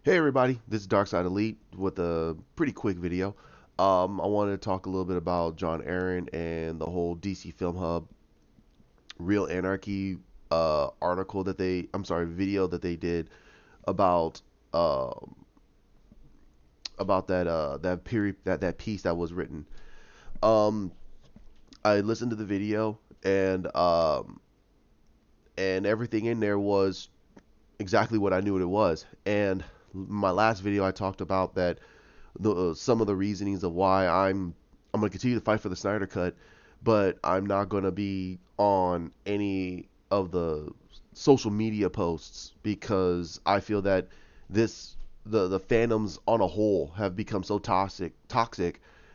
Hey everybody, this is Darkside Elite with a pretty quick video. I wanted to talk a little bit about Jon Arynn and the whole DC Film Hub Real Anarchy article that video that they did about uh, that period that piece that was written. Um, I listened to the video and everything in there was exactly what I knew it was. And my last video I talked about that some of the reasonings of why I'm going to continue to fight for the Snyder Cut, but I'm not going to be on any of the social media posts because I feel that this the fandoms on a whole have become so toxic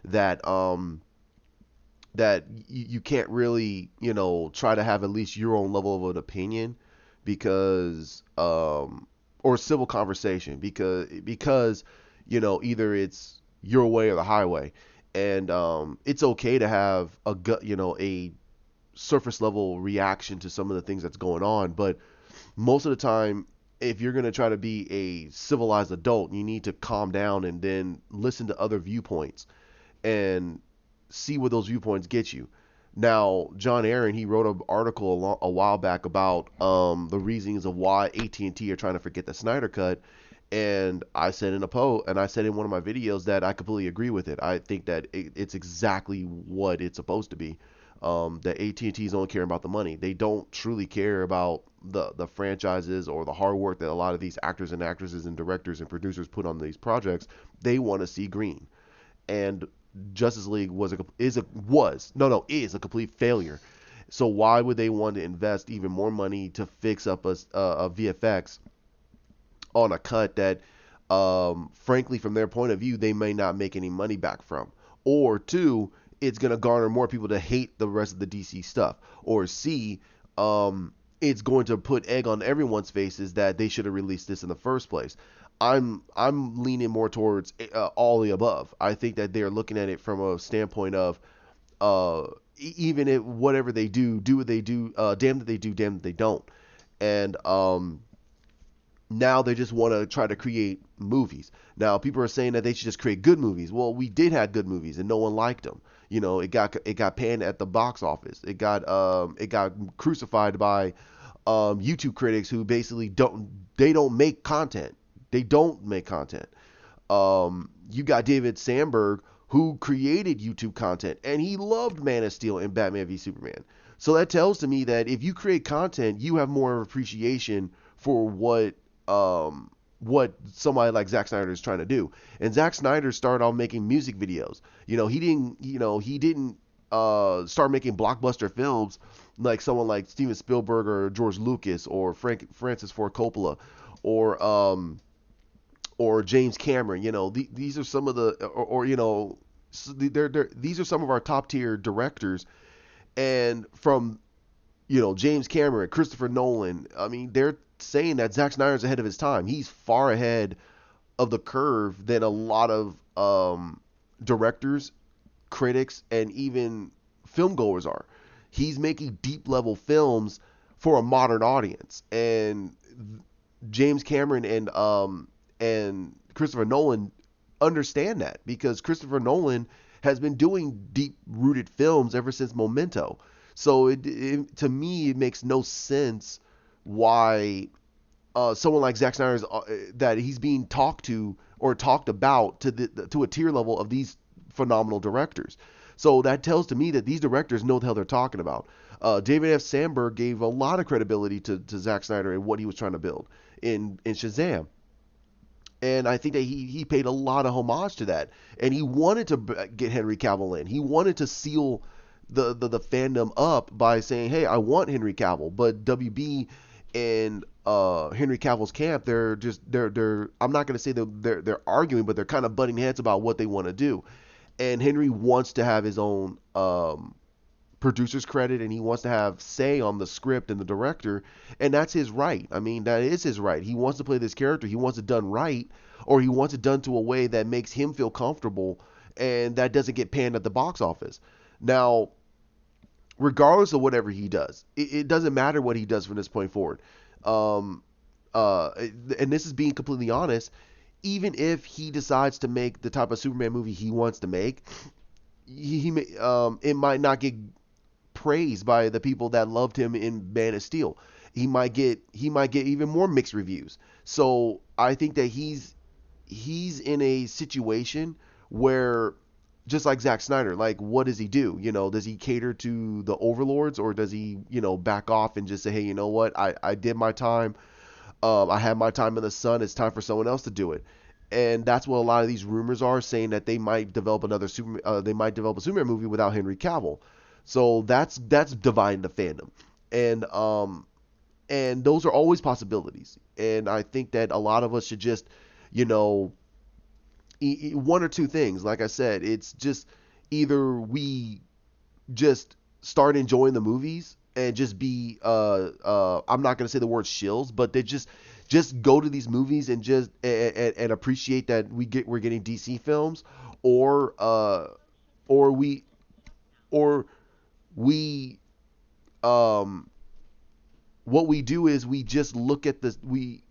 that you can't really try to have at least your own level of an opinion because or civil conversation because either it's your way or the highway. And it's okay to have a surface level reaction to some of the things that's going on, but most of the time, if you're going to try to be a civilized adult, you need to calm down and then listen to other viewpoints and see where those viewpoints get you. Now, Jon Arynn, he wrote an article a while back about the reasons of why AT&T are trying to forget the Snyder Cut, and I said in a post, and I said in one of my videos that I completely agree with it. I think that it's exactly what it's supposed to be. That AT&T is only caring about the money. They don't truly care about the franchises or the hard work that a lot of these actors and actresses and directors and producers put on these projects. They want to see green. And Justice League is a complete failure. So why would they want to invest even more money to fix up a VFX on a cut that, frankly, from their point of view, they may not make any money back from? Or two, it's gonna garner more people to hate the rest of the DC stuff. Or C, it's going to put egg on everyone's faces that they should have released this in the first place. I'm leaning more towards all the above. I think that they're looking at it from a standpoint of even if whatever they do what they do, damn that they do, damn that they don't. And now they just want to try to create movies. Now people are saying that they should just create good movies. Well, we did have good movies and no one liked them. It got panned at the box office. It got crucified by YouTube critics who basically don't make content. They don't make content. You got David Sandberg who created YouTube content and he loved Man of Steel and Batman v Superman. So that tells to me that if you create content, you have more appreciation for what somebody like Zack Snyder is trying to do. And Zack Snyder started off making music videos. He didn't start making blockbuster films like someone like Steven Spielberg or George Lucas or Francis Ford Coppola or James Cameron. These are some of the or these are some of our top tier directors. And from James Cameron, Christopher Nolan, I mean, they're saying that Zack Snyder's ahead of his time. He's far ahead of the curve than a lot of directors, critics, and even film goers are. He's making deep level films for a modern audience, and James Cameron and Christopher Nolan understand that because Christopher Nolan has been doing deep rooted films ever since Memento. So to me it makes no sense why someone like Zack Snyder that he's being talked to or talked about to a tier level of these phenomenal directors. So that tells to me that these directors know what the hell they're talking about. David F. Sandberg gave a lot of credibility to Zack Snyder and what he was trying to build in Shazam. And I think that he paid a lot of homage to that. And he wanted to get Henry Cavill in. He wanted to seal the fandom up by saying, hey, I want Henry Cavill. But WB and Henry Cavill's camp, they're I'm not going to say they're arguing, but they're kind of butting heads about what they want to do. And Henry wants to have his own producer's credit and he wants to have say on the script and the director, and that's his right. I mean, that is his right. He wants to play this character. He wants it done right, or he wants it done to a way that makes him feel comfortable and that doesn't get panned at the box office. Now, regardless of whatever he does, it doesn't matter what he does from this point forward. And this is being completely honest. even if he decides to make the type of Superman movie he wants to make, it might not get praised by the people that loved him in Man of Steel. He might get even more mixed reviews. So I think that he's in a situation where, just like Zack Snyder, like, what does he do? Does he cater to the overlords, or does he, back off and just say, hey, you know what? I did my time. I had my time in the sun. It's time for someone else to do it. And that's what a lot of these rumors are saying, that they might develop they might develop a Superman movie without Henry Cavill. So that's dividing the fandom, and those are always possibilities. And I think that a lot of us should just, you know, one or two things. Like I said, it's just either we just start enjoying the movies and just be I'm not gonna say the word shills, but they just go to these movies and just and appreciate that we're getting DC films, or or we or we um what we do is we just look at this we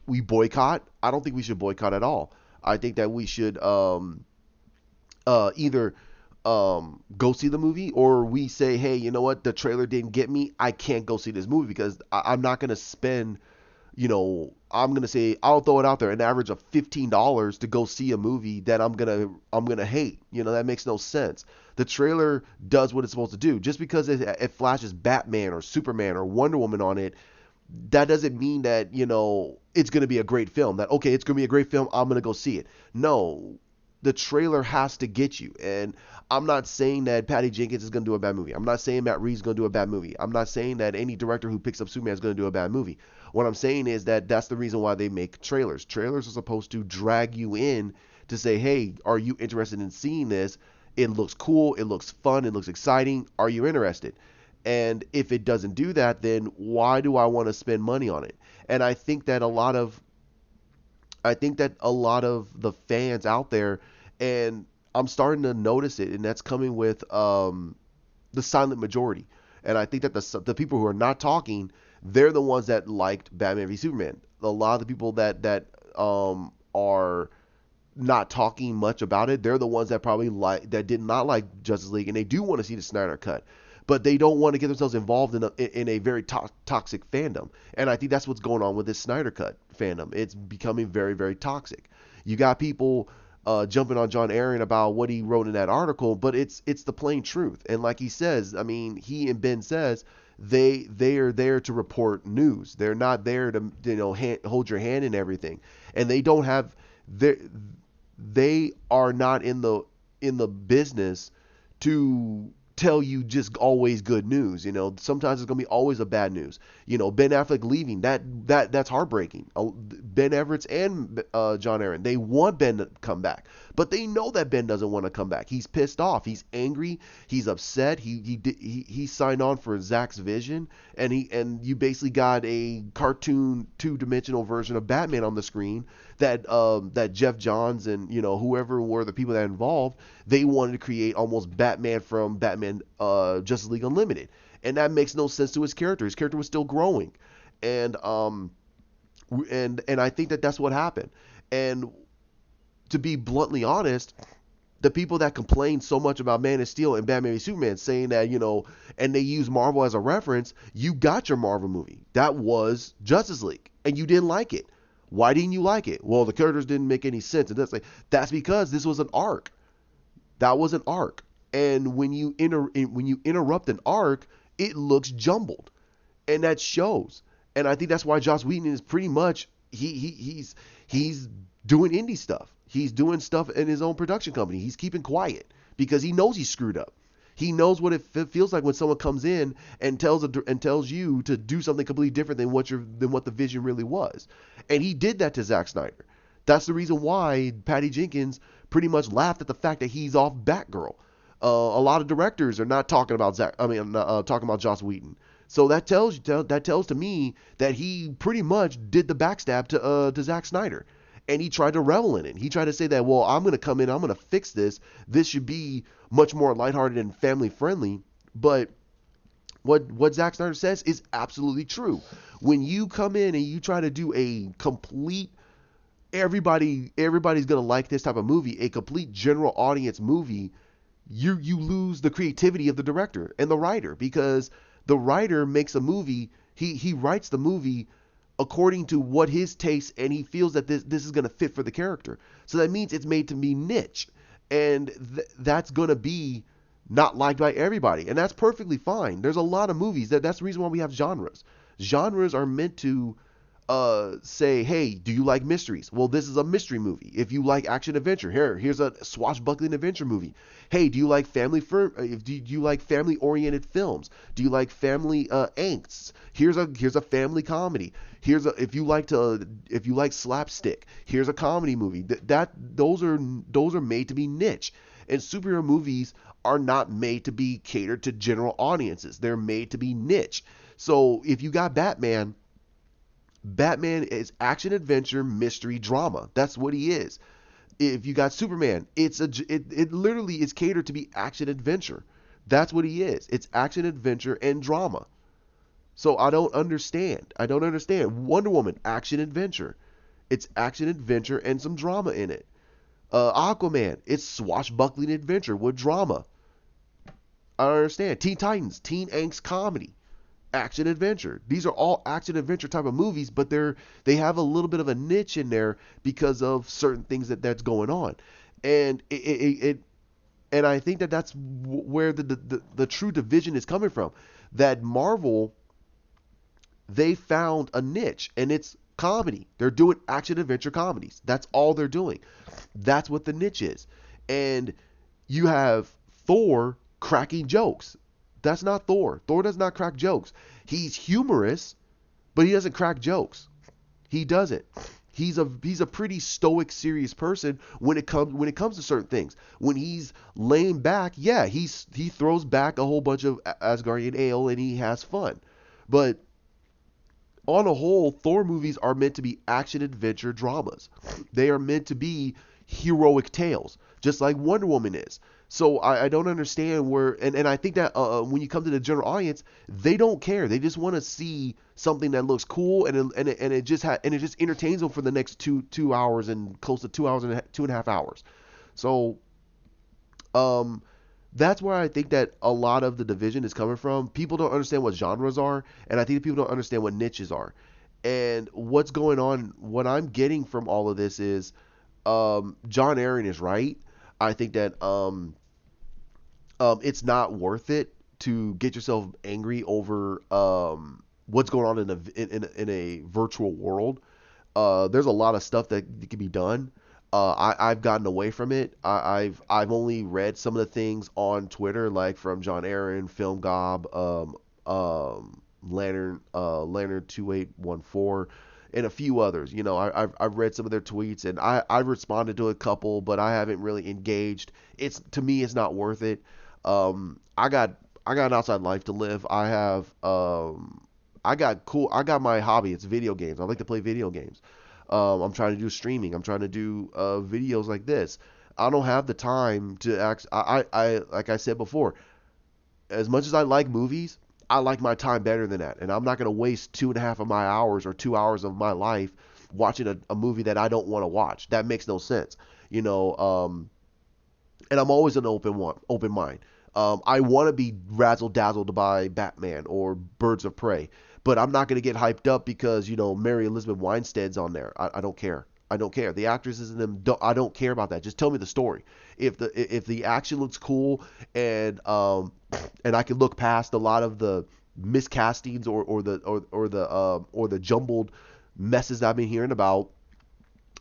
boycott. I don't think we should boycott at all. I think that we should either go see the movie, or we say, hey, you know what, the trailer didn't get me, I can't go see this movie, because I'm not gonna spend, I'm gonna say, I'll throw it out there, an average of $15 to go see a movie that I'm gonna hate. That makes no sense. The trailer does what it's supposed to do. Just because it flashes Batman or Superman or Wonder Woman on it, that doesn't mean that it's gonna be a great film. That, okay, it's gonna be a great film, I'm gonna go see it. No, the trailer has to get you. And I'm not saying that Patty Jenkins is going to do a bad movie. I'm not saying Matt Reeves is going to do a bad movie. I'm not saying that any director who picks up Superman is going to do a bad movie. What I'm saying is that that's the reason why they make trailers. Trailers are supposed to drag you in to say, hey, are you interested in seeing this? It looks cool. It looks fun. It looks exciting. Are you interested? And if it doesn't do that, then why do I want to spend money on it? And I think that a lot of the fans out there, and I'm starting to notice it, and that's coming with the silent majority. And I think that the people who are not talking, they're the ones that liked Batman v Superman. A lot of the people are not talking much about it, they're the ones that probably did not like Justice League, and they do want to see the Snyder cut, but they don't want to get themselves involved in a very toxic fandom. And I think that's what's going on with this Snyder cut fandom. It's becoming very, very toxic. You got people jumping on Jon Arynn about what he wrote in that article, but it's the plain truth. And like he says, I mean, he and Ben says, they are there to report news. They're not there to hold your hand in everything. And they are not in the business to tell you just always good news. Sometimes it's gonna be always a bad news. Ben Affleck leaving, that's heartbreaking. Ben Everett and Jon Arynn, they want Ben to come back, but they know that Ben doesn't want to come back. He's pissed off. He's angry. He's upset. He signed on for Zach's vision, and you basically got a cartoon two-dimensional version of Batman on the screen that Jeff Johns and whoever were the people that involved, they wanted to create almost Batman from Batman Justice League Unlimited, and that makes no sense to his character. His character was still growing, and I think that that's what happened. And to be bluntly honest, the people that complain so much about Man of Steel and Batman v Superman, saying that, and they use Marvel as a reference, you got your Marvel movie. That was Justice League, and you didn't like it. Why didn't you like it? Well, the characters didn't make any sense. And that's because this was an arc. That was an arc. And when you interrupt an arc, it looks jumbled, and that shows. And I think that's why Joss Whedon is pretty much he's doing indie stuff. He's doing stuff in his own production company. He's keeping quiet because he knows he's screwed up. He knows what it feels like when someone comes in and tells you to do something completely different than what the vision really was. And he did that to Zack Snyder. That's the reason why Patty Jenkins pretty much laughed at the fact that he's off Batgirl. A lot of directors are not talking about talking about Joss Whedon. So that tells to me that he pretty much did the backstab to Zack Snyder. And he tried to revel in it. He tried to say that, well, I'm going to come in, I'm going to fix this. This should be much more lighthearted and family friendly. But what Zack Snyder says is absolutely true. When you come in and you try to do a complete everybody's gonna like this type of movie, a complete general audience movie. You lose the creativity of the director and the writer, because the writer makes a movie. He writes the movie according to what his taste, and he feels that this is going to fit for the character. So that means it's made to be niche, and that's going to be not liked by everybody, and that's perfectly fine. There's a lot of movies that's the reason why we have genres. Genres are meant to say, hey, do you like mysteries? Well, this is a mystery movie. If you like action adventure, here's a swashbuckling adventure movie. Hey, do you like do you like family oriented films? Do you like family angsts? Here's a family comedy. Here's a if you like slapstick, here's a comedy movie. Those are made to be niche. And superhero movies are not made to be catered to general audiences. They're made to be niche. So if you got Batman is action adventure mystery drama. That's what he is. If you got Superman, it literally is catered to be action adventure. That's what he is. It's action adventure and drama. So I don't understand. I don't understand. Wonder Woman, action adventure. It's action adventure and some drama in it. Aquaman, it's swashbuckling adventure with drama. I don't understand. Teen Titans, teen angst comedy, action adventure. These are all action adventure type of movies, but they have a little bit of a niche in there because of certain things that's going on, and and I think that's where the true division is coming from. That Marvel, they found a niche, and it's comedy. They're doing action adventure comedies. That's all they're doing. That's what the niche is. And you have Thor cracking jokes. That's not Thor. Thor does not crack jokes. He's humorous, but he doesn't crack jokes. He doesn't. He's a pretty stoic, serious person when it comes to certain things. When he's laying back, yeah, he throws back a whole bunch of Asgardian ale and he has fun. But on a whole, Thor movies are meant to be action adventure dramas. They are meant to be heroic tales, just like Wonder Woman is. So I don't understand and I think that when you come to the general audience, they don't care. They just want to see something that looks cool, and it just entertains them for the next two hours and close to 2 hours and 2.5 hours. So that's where I think that a lot of the division is coming from. People don't understand what genres are, and I think people don't understand what niches are. And what's going on, what I'm getting from all of this is Jon Arynn is right. I think that it's not worth it to get yourself angry over what's going on in a virtual world. There's a lot of stuff that can be done. I've gotten away from it. I've only read some of the things on Twitter, like from Jon Arynn, Film Gob, Lantern 2814, and a few others. You know, I've read some of their tweets, and I've responded to a couple, but I haven't really engaged. To me, it's not worth it. I got an outside life to live. I got my hobby. It's video games. I like to play video games. I'm trying to do streaming. I'm trying to do videos like this. I don't have the time to act. Like I said before, as much as I like movies, I like my time better than that. And I'm not going to waste 2.5 of my hours or 2 hours of my life watching a movie that I don't want to watch. That makes no sense. You know, and I'm always an open mind. I want to be razzle dazzled by Batman or Birds of Prey, but I'm not going to get hyped up because Mary Elizabeth Winstead's on there. I don't care. I don't care. The actresses in them. I don't care about that. Just tell me the story. If the action looks cool and I can look past a lot of the miscastings or the jumbled messes I've been hearing about.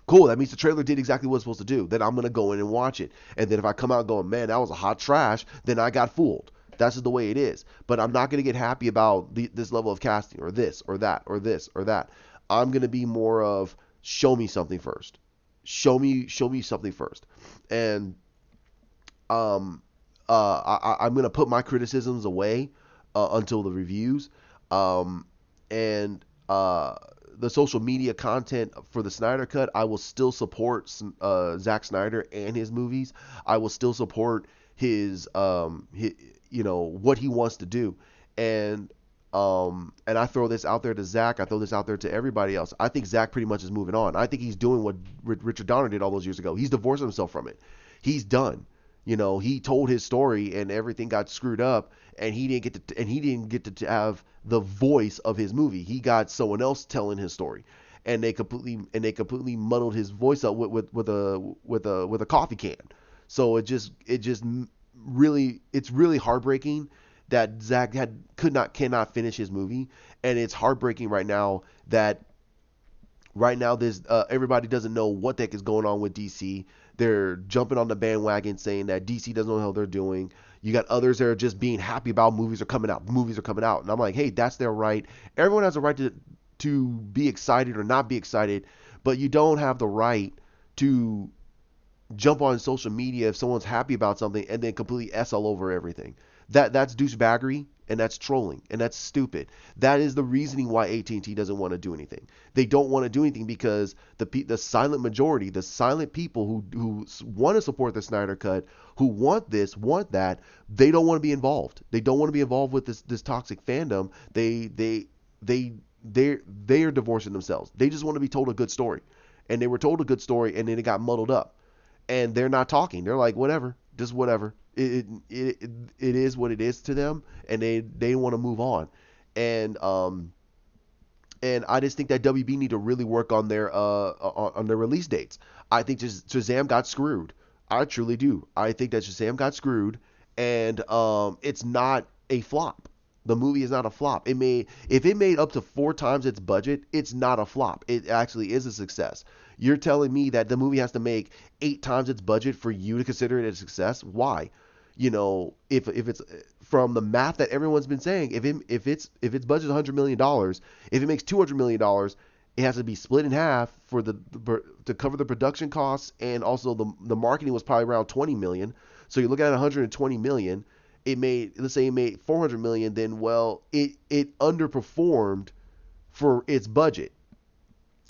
Cool, that means the trailer did exactly what it's supposed to do. Then I'm gonna go in and watch it. And then if I come out going, man, that was a hot trash, then I got fooled. That's just the way it is. But I'm not gonna get happy about this level of casting or this or that or this or that. I'm gonna be more of show me something first. Show me something first. And I'm gonna put my criticisms away until the reviews. And the social media content for the Snyder Cut, I will still support Zack Snyder and his movies. I will still support his what he wants to do. And And I throw this out there to Zach. I throw this out there to everybody else. I think Zach pretty much is moving on. I think he's doing what Richard Donner did all those years ago. He's divorcing himself from it. He's done. You know, he told his story and everything got screwed up, and he didn't get to have the voice of his movie. He got someone else telling his story, and they completely muddled his voice up with a coffee can. So it just really it's really heartbreaking that Zach cannot finish his movie, and it's heartbreaking right now that right now there's everybody doesn't know what the heck is going on with DC. They're jumping on the bandwagon saying that DC doesn't know how they're doing. You got others that are just being happy about movies are coming out. Movies are coming out, and I'm like, hey, that's their right. Everyone has a right to be excited or not be excited, but you don't have the right to jump on social media if someone's happy about something and then completely s all over everything. That's douchebaggery and that's trolling and that's stupid. That is the reasoning why AT&T doesn't want to do anything. They don't want to do anything because the silent majority, the silent people who want to support the Snyder Cut, who want this, want that, they don't want to be involved. They don't want to be involved with this toxic fandom. They are divorcing themselves. They just want to be told a good story, and they were told a good story, and then it got muddled up, and they're not talking. They're like, whatever, just whatever. It is what it is to them, and they want to move on, and I just think that WB need to really work on their release dates. I think just Shazam got screwed. I truly do. I think that Shazam got screwed, and it's not a flop. The movie is not a flop. If it made up to 4 times its budget, it's not a flop. It actually is a success. You're telling me that the movie has to make 8 times its budget for you to consider it a success? Why? You know, if it's from the math that everyone's been saying, if its budget is $100 million, if it makes $200 million, it has to be split in half for to cover the production costs, and also the marketing was probably around 20 million. So you're looking at 120 million. Let's say it made 400 million, then well, it underperformed for its budget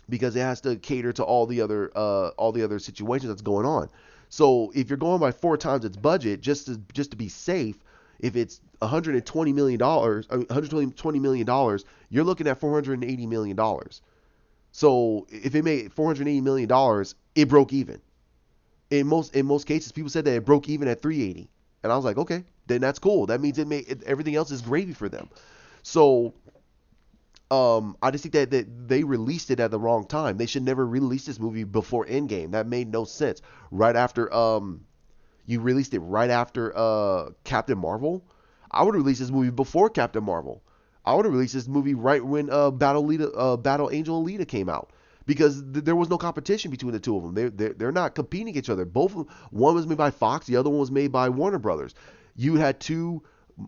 because it has to cater to all the other situations that's going on. So if you're going by 4 times its budget, just to be safe, if it's $120 million, $120 million, you're looking at $480 million. So if it made $480 million, it broke even. In most cases, people said that it broke even at 380, and I was like, okay, then that's cool. That means everything else is gravy for them. So I just think that they released it at the wrong time. They should never release this movie before Endgame. That made no sense. Right after you released it right after Captain Marvel. I would have released this movie before Captain Marvel. I would have released this movie right when Battle Angel Alita came out, because there was no competition between the two of them. They're not competing against each other. One was made by Fox, the other one was made by Warner Brothers. You had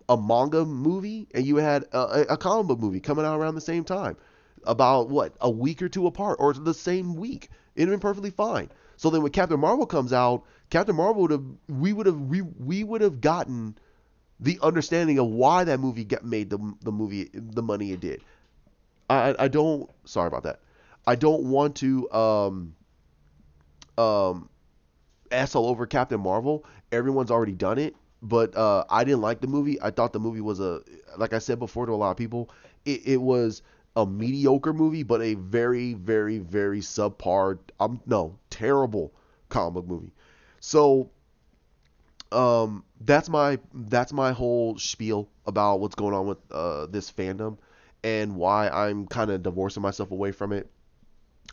a manga movie and you had a comic book movie coming out around the same time, about what, a week or two apart, or the same week. It'd have been perfectly fine. So then when Captain Marvel comes out, Captain Marvel we would have gotten the understanding of why that movie made the money it did. I don't, sorry about that. I don't want to ass all over Captain Marvel. Everyone's already done it. But I didn't like the movie. I thought the movie was like I said before to a lot of people, it was a mediocre movie, but a very, very, very subpar, no, terrible comic book movie. So that's my whole spiel about what's going on with this fandom and why I'm kind of divorcing myself away from it.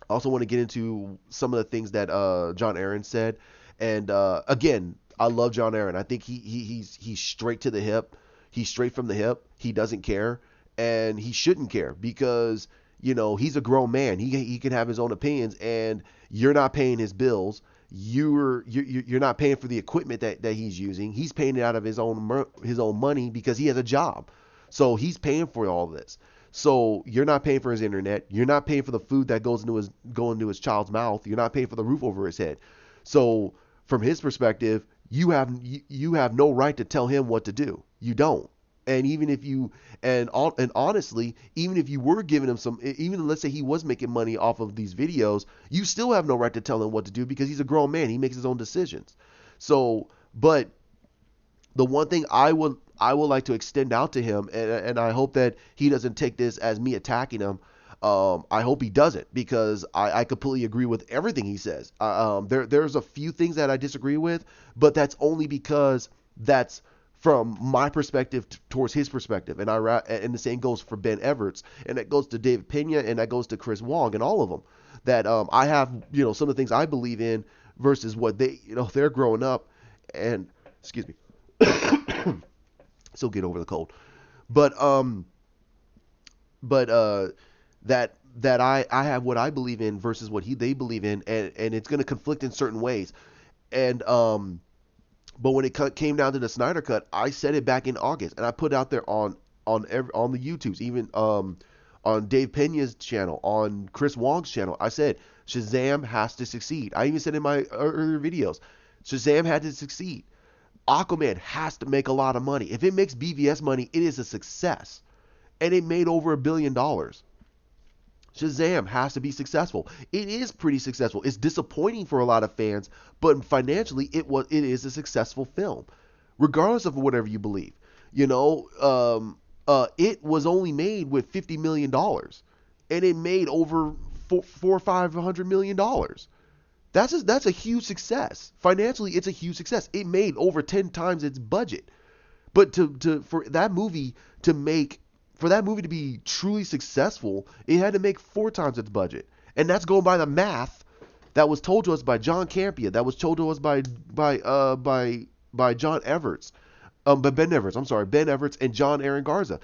I also want to get into some of the things that Jon Arynn said, and again, I love Jon Arynn. I think he's straight to the hip. He's straight from the hip. He doesn't care, and he shouldn't care, because he's a grown man. He can have his own opinions, and you're not paying his bills. You're not paying for the equipment that he's using. He's paying it out of his own money because he has a job. So he's paying for all this. So you're not paying for his internet. You're not paying for the food that goes into his child's mouth. You're not paying for the roof over his head. So from his perspective, you have no right to tell him what to do. You don't. And even if you and honestly, even if you were giving him even let's say he was making money off of these videos, you still have no right to tell him what to do, because he's a grown man. He makes his own decisions. So, but the one thing I I would like to extend out to him, and I hope that he doesn't take this as me attacking him. I hope he doesn't, because I completely agree with everything he says. There's a few things that I disagree with, but that's only because that's from my perspective towards his perspective, and the same goes for Ben Everts, and that goes to David Pena, and that goes to Chris Wong, and all of them. That I have, some of the things I believe in versus what they're growing up, and excuse me, still get over the cold, but but that I have what I believe in versus what they believe in, and it's going to conflict in certain ways, and but when it came down to the Snyder Cut, I said it back in August, and I put it out there on the YouTubes, even on Dave Pena's channel, on Chris Wong's channel. I said Shazam has to succeed. I even said in my earlier videos, Shazam had to succeed. Aquaman has to make a lot of money. If it makes BVS money, it is a success, and it made over $1 billion. Shazam has to be successful. It is pretty successful. It's disappointing for a lot of fans, but financially, it is a successful film, regardless of whatever you believe. It was only made with $50 million, and it made over four or $500 million. That's a huge success. Financially, it's a huge success. It made over 10 times its budget. But for that movie to be truly successful, it had to make 4 times its budget. And that's going by the math that was told to us by John Campea, that was told to us by Jon Everts. But Ben Everts, I'm sorry, Ben Everts and Jon Arynn Garza.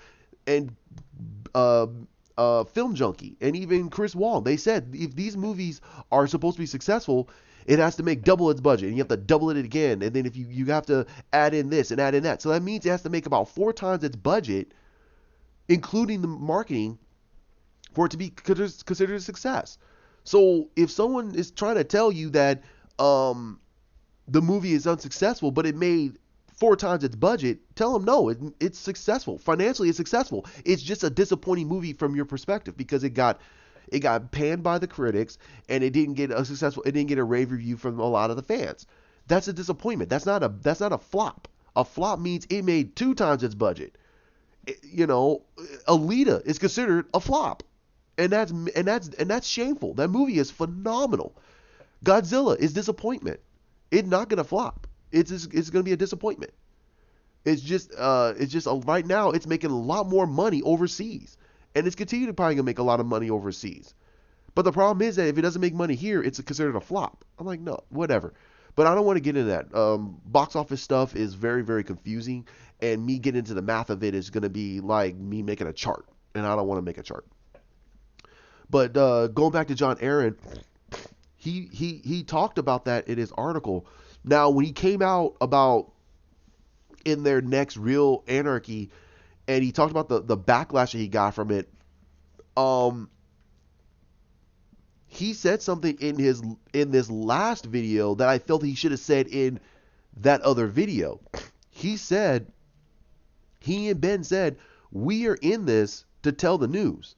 And Film Junkie, and even Chris Wong. They said if these movies are supposed to be successful, it has to make double its budget, and you have to double it again, and then if you have to add in this and add in that. So that means it has to make about 4 times its budget, including the marketing, for it to be considered a success. So if someone is trying to tell you that the movie is unsuccessful, but it made 4 times its budget, tell them no, it's successful. Financially, it's successful. It's just a disappointing movie from your perspective, because it got panned by the critics, and it didn't get a rave review from a lot of the fans. That's a disappointment. That's not a flop. A flop means it made 2 times its budget. Alita is considered a flop, and that's shameful. That movie is phenomenal. Godzilla is disappointment. It's not gonna flop. It's going to be a disappointment. It's just right now it's making a lot more money overseas, and it's continuing to probably gonna make a lot of money overseas. But the problem is that if it doesn't make money here, it's considered a flop. I'm like, no, whatever. But I don't want to get into that. Box office stuff is very, very confusing, and me getting into the math of it is going to be like me making a chart, and I don't want to make a chart. But going back to Jon Arynn, he talked about that in his article. Now, when he came out about in their next real Anarchy, and he talked about the backlash that he got from it, he said something in this last video that I felt he should have said in that other video. He and Ben said, we are in this to tell the news.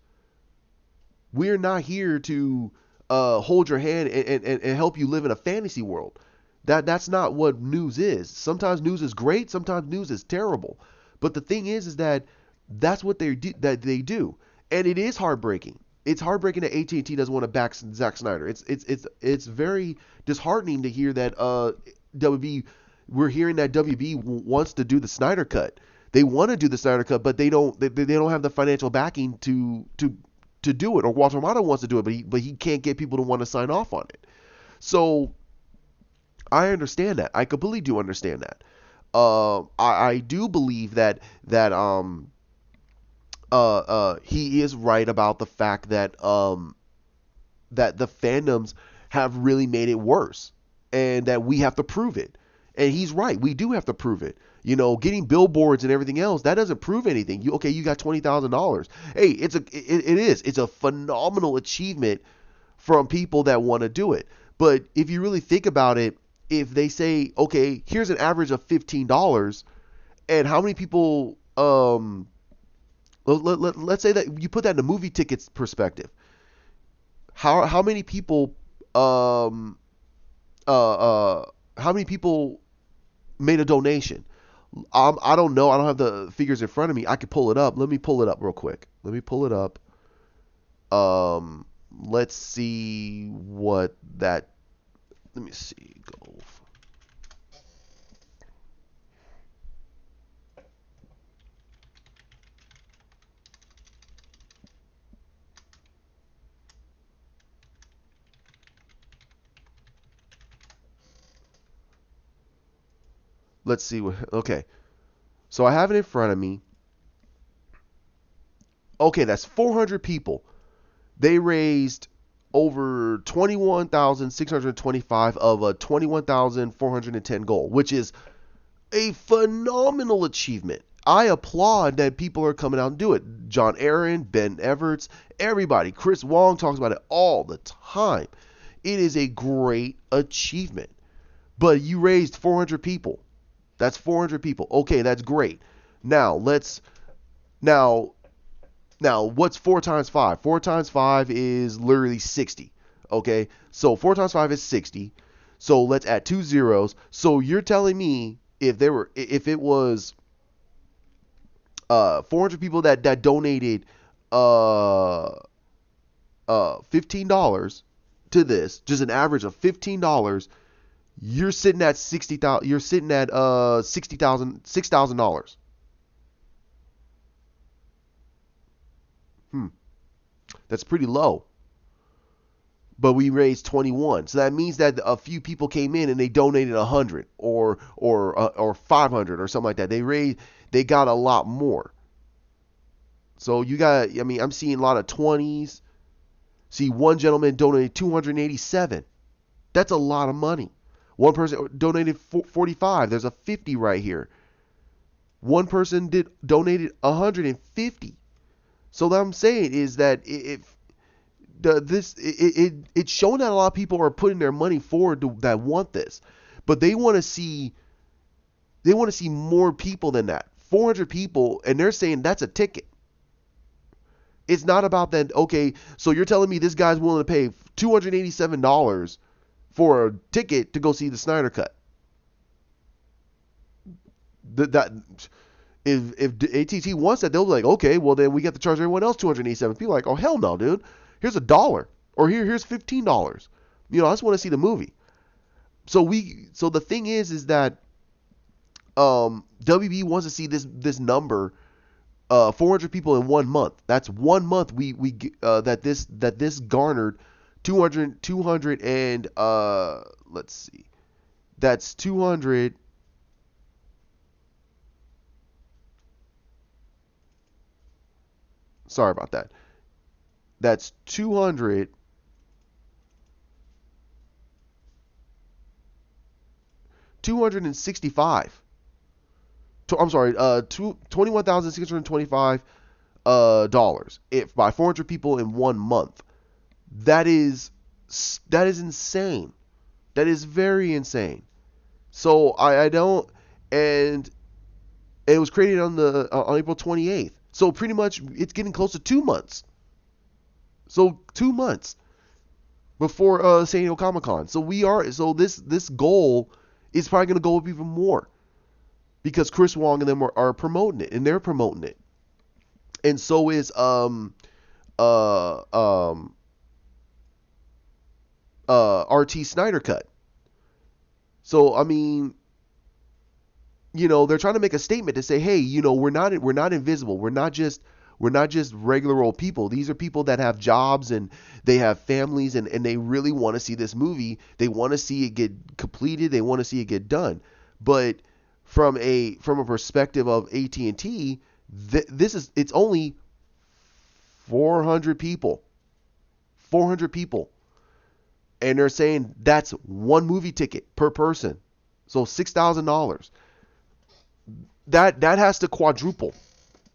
We're not here to hold your hand and help you live in a fantasy world. That's not what news is. Sometimes news is great, sometimes news is terrible. But the thing is that that's what they do. And it is heartbreaking. It's heartbreaking that AT&T doesn't want to back Zack Snyder. It's very disheartening to hear that we're hearing that WB wants to do the Snyder Cut. They want to do the Snyder Cut, but they don't have the financial backing to do it. Or Walter Amato wants to do it, but he can't get people to want to sign off on it. So I understand that. I completely do understand that. I do believe that he is right about the fact that that the fandoms have really made it worse, and that we have to prove it. And he's right. We do have to prove it. Getting billboards and everything else, that doesn't prove anything. You got $20,000. Hey, it's a phenomenal achievement from people that want to do it. But if you really think about it, if they say, okay, here's an average of $15, and how many people, let's say that you put that in a movie tickets perspective, how many people made a donation? I don't know. I don't have the figures in front of me. I could pull it up. Let me pull it up real quick. Let me pull it up. Um, let's see what that. Let me see. Golf. Let's see what. Okay, so I have it in front of me. Okay, that's 400 people. They raised over 21,625 of a 21,410 goal, which is a phenomenal achievement. I applaud that people are coming out and do it. Jon Arynn, Ben Everts, everybody. Chris Wong talks about it all the time. It is a great achievement. But you raised 400 people. That's 400 people. Okay, that's great. Now let's now now what's 4 times 5? 4 times 5 is literally 60. Okay? So 4 times 5 is 60. So let's add two zeros. So you're telling me if it was 400 people that donated uh $15 to this, just an average of $15, you're sitting at 60,000. You're sitting at $6,000. Hmm, that's pretty low. But we raised 21, so that means that a few people came in and they donated 100 or 500 or something like that. They got a lot more. So you got, I mean, I'm seeing a lot of 20s. See, one gentleman donated 287. That's a lot of money. One person donated 45. There's a 50 right here. One person did donated 150. So what I'm saying is that if it's showing that a lot of people are putting their money forward that want this, but they want to see more people than that. 400 people, and they're saying that's a ticket. It's not about that. Okay, so you're telling me this guy's willing to pay $287 for a ticket to go see the Snyder Cut? That if ATT wants that, they'll be like, okay, well then we got to charge everyone else 287. People are like, oh hell no, dude. Here's $1, or here's $15. I just want to see the movie. So the thing is that WB wants to see this number, 400 people in 1 month. That's 1 month that this garnered 200 and let's see. That's 200. Sorry about that. That's 200. 265. I'm sorry, 21,625 dollars if by 400 people in 1 month. That is that is insane. That is very insane. So I don't, and it was created on April 28th. So pretty much it's getting close to 2 months. So 2 months before San Diego Comic Con. So this goal is probably going to go up even more because Chris Wong and them are promoting it, and they're promoting it, and so is uh um RT Snyder Cut. So I mean, they're trying to make a statement to say, hey, we're not invisible. We're not just regular old people. These are people that have jobs and they have families, and they really want to see this movie. They want to see it get completed. They want to see it get done. But from a perspective of AT&T, it's only 400 people. 400 people. And they're saying that's one movie ticket per person. So $6,000. That has to quadruple.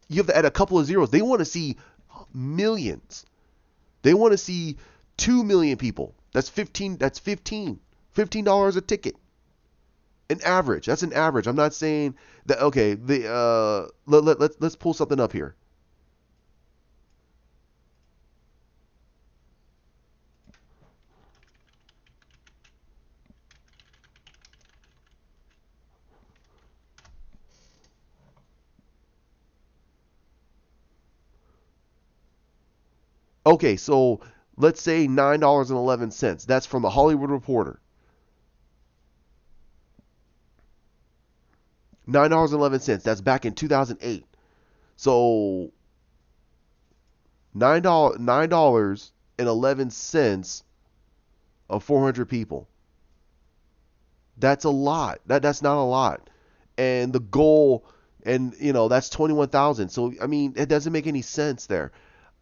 You have to add a couple of zeros. They want to see millions. They want to see 2 million people. That's 15. That's $15 a ticket. An average. That's an average. I'm not saying that. Okay. Let's pull something up here. Okay, so let's say $9.11. That's from the Hollywood Reporter. $9.11. That's back in 2008. So $9.11 of 400 people. That's a lot. That's not a lot. And the goal, and that's 21,000. So I mean, it doesn't make any sense there.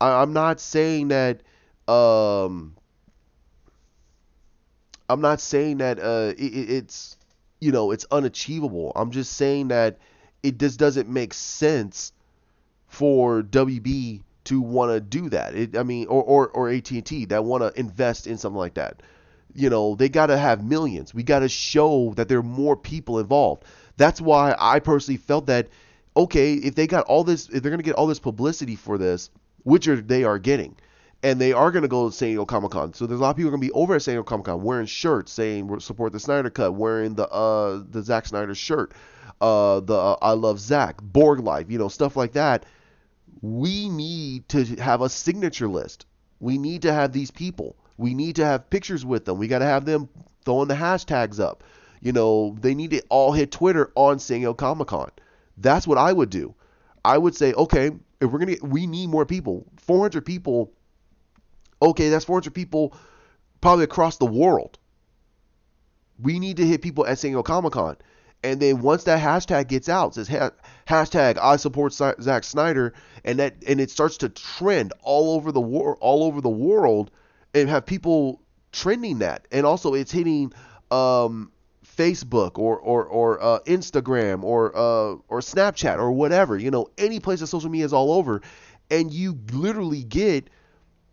I'm not saying that. Um, I'm not saying that it's it's unachievable. I'm just saying that it just doesn't make sense for WB to want to do that. I mean, or AT&T that want to invest in something like that. They got to have millions. We got to show that there are more people involved. That's why I personally felt that, okay, if they got all this, if they're going to get all this publicity for this, which they are getting, and they are going to go to San Diego Comic Con. So there's a lot of people going to be over at San Diego Comic Con wearing shirts saying support the Snyder Cut, wearing the Zack Snyder shirt, the I love Zack, Borg Life, stuff like that. We need to have a signature list. We need to have these people. We need to have pictures with them. We got to have them throwing the hashtags up. They need to all hit Twitter on San Diego Comic Con. That's what I would do. I would say, okay, if we need more people. 400 people. Okay, that's 400 people probably across the world. We need to hit people at San Diego Comic Con. And then once that hashtag gets out, it says hashtag I support Zack Snyder, and it starts to trend all over the world, and have people trending that, and also it's hitting Facebook or Instagram or Snapchat or whatever, any place that social media is all over, and you literally get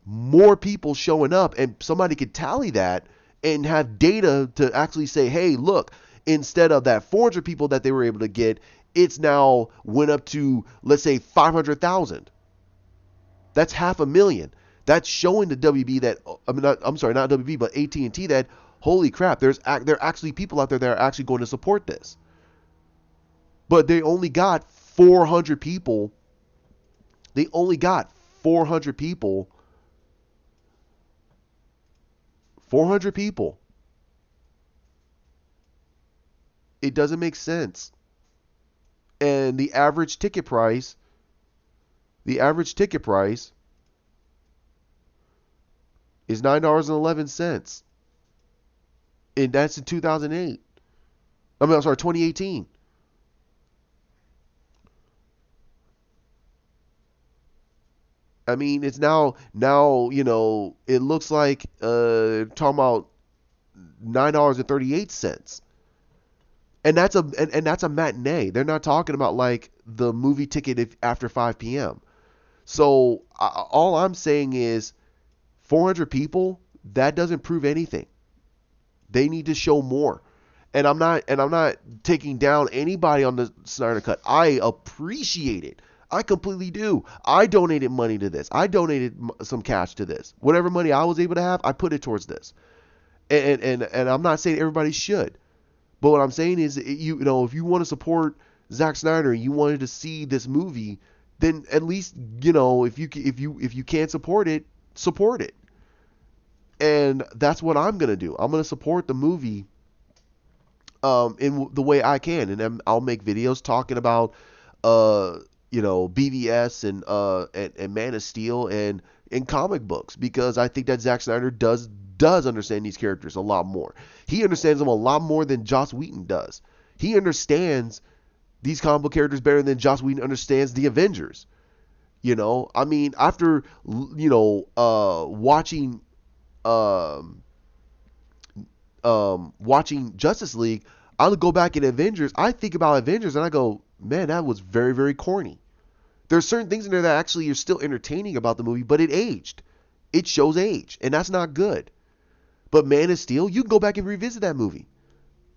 more people showing up, and somebody could tally that and have data to actually say, hey, look, instead of that 400 people that they were able to get, it's now went up to, let's say, 500,000. That's 500,000. That's showing the WB that, I'm sorry, not WB, but AT&T that, holy crap, there are actually people out there that are actually going to support this. But they only got 400 people. They only got 400 people. 400 people. It doesn't make sense. And the average ticket price is $9.11. And that's in 2008. I'm sorry, 2018. I mean, it's now it looks like talking about $9.38. And that's a matinee. They're not talking about like the movie ticket after 5 p.m. So all I'm saying is 400 people, that doesn't prove anything. They need to show more. And I'm not taking down anybody on the Snyder Cut. I appreciate it. I completely do. I donated money to this. I donated some cash to this. Whatever money I was able to have, I put it towards this. And I'm not saying everybody should. But what I'm saying is, if you want to support Zack Snyder and you wanted to see this movie, then at least, if you can't support it, support it. And that's what I'm gonna do. I'm gonna support the movie in the way I can, and then I'll make videos talking about BVS and Man of Steel and in comic books, because I think that Zack Snyder does understand these characters a lot more. He understands them a lot more than Joss Whedon does. He understands these comic book characters better than Joss Whedon understands the Avengers. I mean, after watching Justice League, I would go back in Avengers. I think about Avengers and I go, man, that was very, very corny. There's certain things in there that actually are still entertaining about the movie, but it aged. It shows age, and that's not good. But Man of Steel, you can go back and revisit that movie.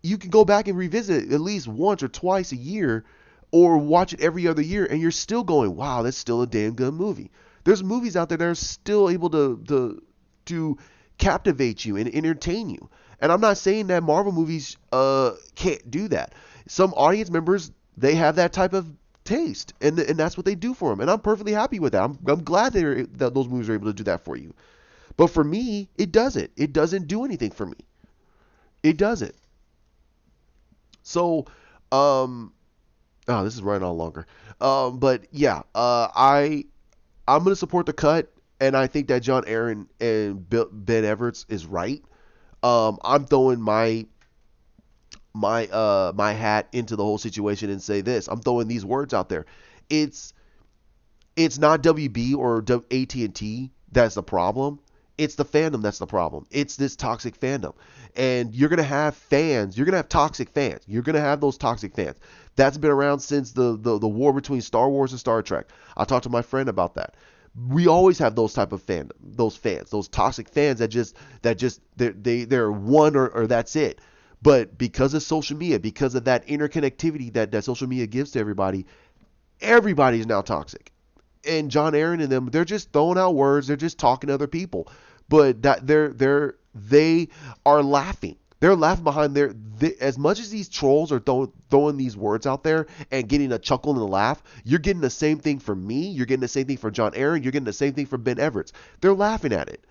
You can go back and revisit it at least once or twice a year, or watch it every other year, and you're still going, wow, that's still a damn good movie. There's movies out there that are still able to captivate you and entertain you. And I'm not saying that Marvel movies can't do that. Some audience members, they have that type of taste, and that's what they do for them, and I'm perfectly happy with that. I'm glad that those movies are able to do that for you. But for me, it doesn't. It doesn't do anything for me. It doesn't. So, um, oh, this is running on longer. But yeah, I'm gonna support the cut, and I think that Jon Arryn and Ben Everts is right. I'm throwing my hat into the whole situation and say this. I'm throwing these words out there. It's it's not WB or AT&T that's the problem. It's the fandom that's the problem. It's this toxic fandom. And you're going to have fans. You're going to have toxic fans. You're going to have those toxic fans. That's been around since the war between Star Wars and Star Trek. I talked to my friend about that. We always have those type of fandom, those fans, those toxic fans that just they're one or that's it. But because of social media, because of that interconnectivity that social media gives to everybody, everybody is now toxic. And Jon Arryn and them, they're just throwing out words, they're just talking to other people. But that they are laughing. They're laughing behind as much as these trolls are throwing these words out there and getting a chuckle and a laugh. You're getting the same thing from me. You're getting the same thing from Jon Arryn. You're getting the same thing from Ben Everts. They're laughing at it.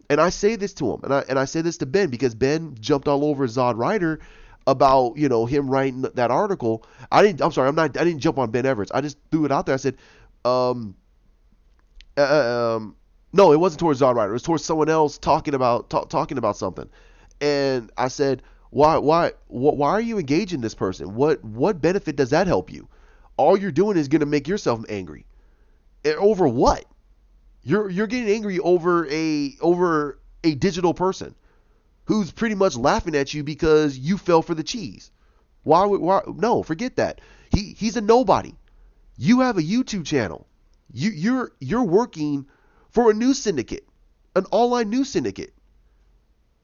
And I say this to him, and I say this to Ben because Ben jumped all over Zod Ryder about him writing that article. I didn't. I'm sorry. I didn't jump on Ben Everts. I just threw it out there. I said, um, no, it wasn't towards Zod Ryder. It was towards someone else talking about something. And I said, why are you engaging this person? What benefit does that help you? All you're doing is gonna make yourself angry. Over what? You're getting angry over a digital person who's pretty much laughing at you because you fell for the cheese. Why? No, forget that. He's a nobody. You have a YouTube channel. You're working for a news syndicate, an online news syndicate.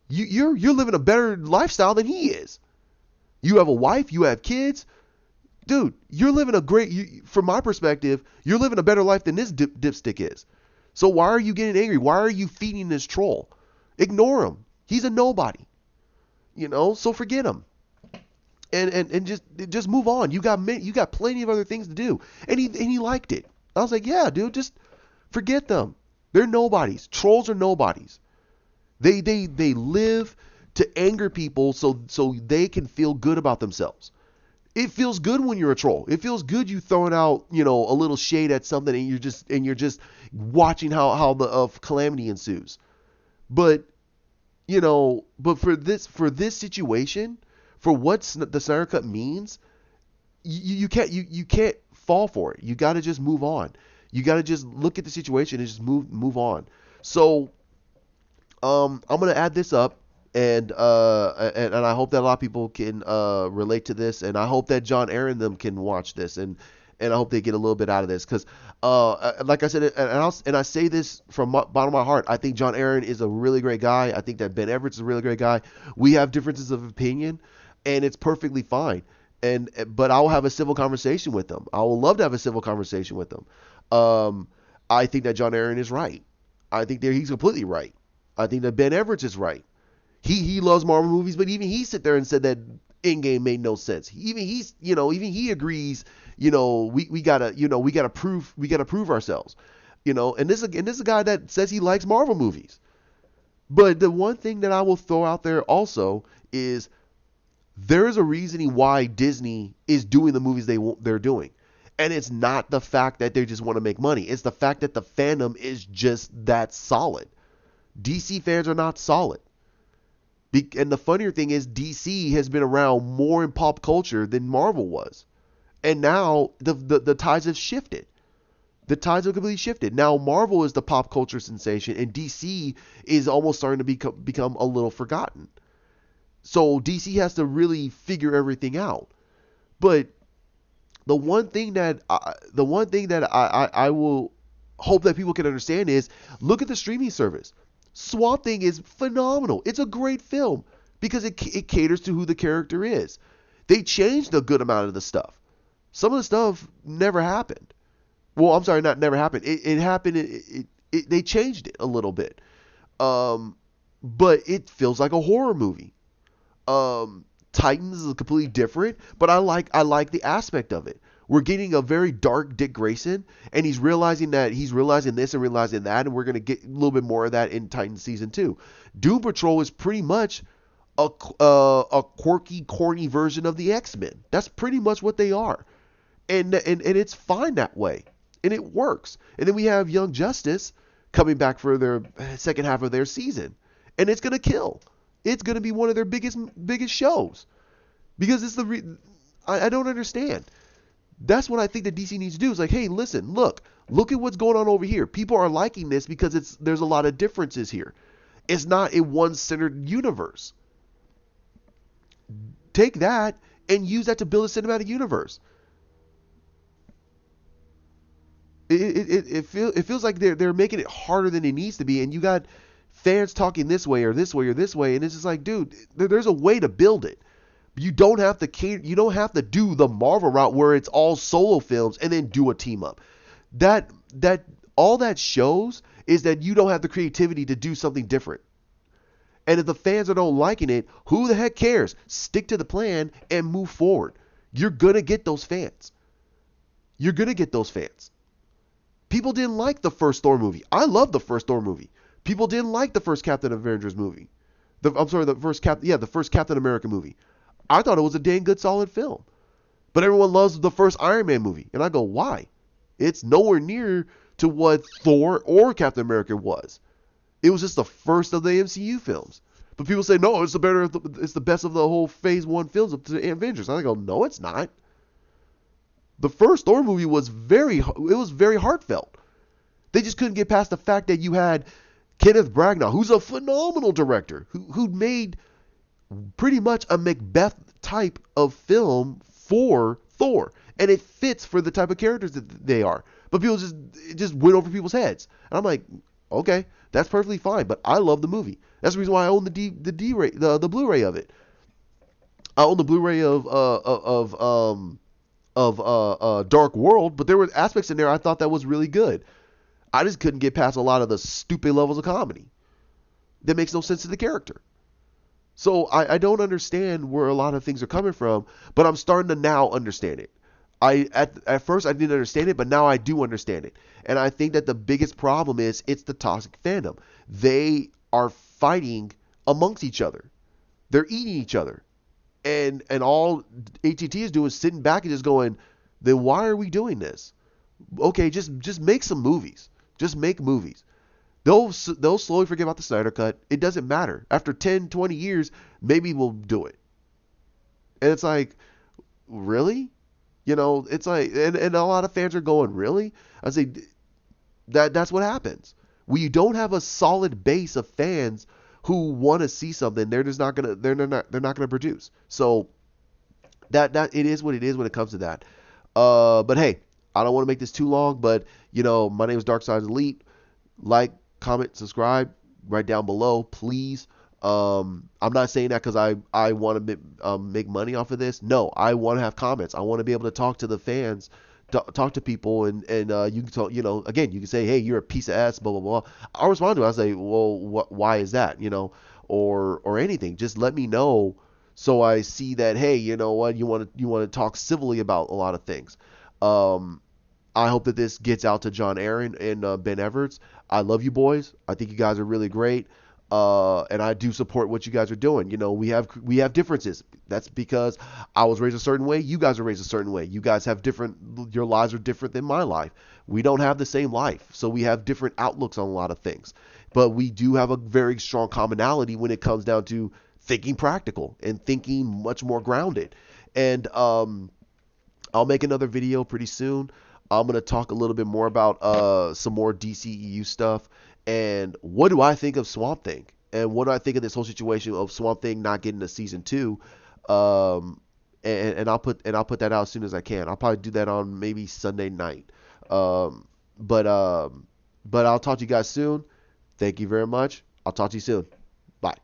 You're living a better lifestyle than he is. You have a wife, you have kids. Dude, you're living from my perspective, you're living a better life than this dipstick is. So why are you getting angry? Why are you feeding this troll? Ignore him. He's a nobody. So forget him. And just move on. You got plenty of other things to do. And he liked it. I was like, yeah, dude, just forget them. They're nobodies. Trolls are nobodies. They live to anger people so they can feel good about themselves. It feels good when you're a troll. It feels good you throwing out, a little shade at something and you're just watching how the calamity ensues. But for this situation, for what the Snyder Cut means, you can't fall for it. You got to just move on. You got to just look at the situation and just move on. So I'm gonna add this up, and I hope that a lot of people can relate to this, and I hope that Jon Arryn them can watch this, and I hope they get a little bit out of this, because like I said, and I say this from bottom of my heart, I think Jon Arryn is a really great guy. I think that Ben Everts is a really great guy. We have differences of opinion, and it's perfectly fine. But I will have a civil conversation with them. I will love to have a civil conversation with them. I think that Jon Arryn is right. I think that he's completely right. I think that Ben Everts is right. He loves Marvel movies, but even he sit there and said that Endgame made no sense. Even he agrees. We gotta prove ourselves. And this is a guy that says he likes Marvel movies. But the one thing that I will throw out there also is there is a reasoning why Disney is doing the movies they're doing. And it's not the fact that they just want to make money. It's the fact that the fandom is just that solid. DC fans are not solid. And the funnier thing is DC has been around more in pop culture than Marvel was. And now the tides have shifted. The tides have completely shifted. Now Marvel is the pop culture sensation and DC is almost starting to become a little forgotten. So DC has to really figure everything out. But the one thing that I will hope that people can understand is look at the streaming service. Swamp Thing is phenomenal. It's a great film because it caters to who the character is. They changed a good amount of the stuff. Some of the stuff never happened. Well, I'm sorry, not never happened. It happened. They changed it a little bit. But it feels like a horror movie. Titans is completely different, but I like the aspect of it We're getting a very dark Dick Grayson, and he's realizing this and realizing that, and we're gonna get a little bit more of that in Titans season 2. Doom Patrol is pretty much a quirky, corny version of the X-Men. That's pretty much what they are, and it's fine that way, and it works. And then we have Young Justice coming back for their second half of their season, and it's gonna kill. It's gonna be one of their biggest shows because it's I don't understand. That's what I think that DC needs to do. Is like, hey, listen, look at what's going on over here. People are liking this because there's a lot of differences here. It's not a one-centered universe. Take that and use that to build a cinematic universe. It feels like they're making it harder than it needs to be, and you got fans talking this way or this way or this way, and it's just like, dude, there's a way to build it. You don't have to do the Marvel route where it's all solo films and then do a team up. That all that shows is that you don't have the creativity to do something different. And if the fans are not liking it, who the heck cares? Stick to the plan and move forward. You're going to get those fans. You're going to get those fans. People didn't like the first Thor movie. I love the first Thor movie. People didn't like the first Captain Avengers movie. The first Captain America movie. I thought it was a dang good solid film. But everyone loves the first Iron Man movie. And I go, why? It's nowhere near to what Thor or Captain America was. It was just the first of the MCU films. But people say, no, it's the best of the whole Phase 1 films up to the Avengers. And I go, no, it's not. The first Thor movie was very heartfelt. They just couldn't get past the fact that you had Kenneth Branagh, who's a phenomenal director, who made pretty much a Macbeth type of film for Thor. And it fits for the type of characters that they are. But people just went over people's heads. And I'm like, okay, that's perfectly fine. But I love the movie. That's the reason why I own the Blu-ray of it. I own the Blu-ray of Dark World, but there were aspects in there I thought that was really good. I just couldn't get past a lot of the stupid levels of comedy that makes no sense to the character. So I don't understand where a lot of things are coming from, but I'm starting to now understand it. At first I didn't understand it, but now I do understand it. And I think that the biggest problem is it's the toxic fandom. They are fighting amongst each other. They're eating each other. And all AT&T is doing is sitting back and just going, then why are we doing this? Okay, just make some movies. Just make movies. They'll slowly forget about the Snyder Cut. It doesn't matter. After 10, 20 years, maybe we'll do it. And it's like, really? You know, it's like, and a lot of fans are going, really? I say, that's what happens. When you don't have a solid base of fans who want to see something, they're not gonna produce. So that it is what it is when it comes to that. But hey, I don't want to make this too long, but my name is Darkside Elite. Like, comment, subscribe right down below, please. I'm not saying that because I want to make money off of this. No, I want to have comments. I want to be able to talk to the fans, talk to people, and you can talk. Again, you can say, hey, you're a piece of ass, blah blah blah. I'll respond to it. I'll say, well, why is that? Or anything. Just let me know so I see that, hey, you know what, you want to talk civilly about a lot of things. I hope that this gets out to Jon Arynn and Ben Everts. I love you boys. I think you guys are really great. And I do support what you guys are doing. We have differences. That's because I was raised a certain way. You guys are raised a certain way. You guys have your lives are different than my life. We don't have the same life. So we have different outlooks on a lot of things. But we do have a very strong commonality when it comes down to thinking practical and thinking much more grounded. And I'll make another video pretty soon. I'm going to talk a little bit more about some more DCEU stuff. And what do I think of Swamp Thing? And what do I think of this whole situation of Swamp Thing not getting a season 2? And I'll put that out as soon as I can. I'll probably do that on maybe Sunday night. But I'll talk to you guys soon. Thank you very much. I'll talk to you soon. Bye.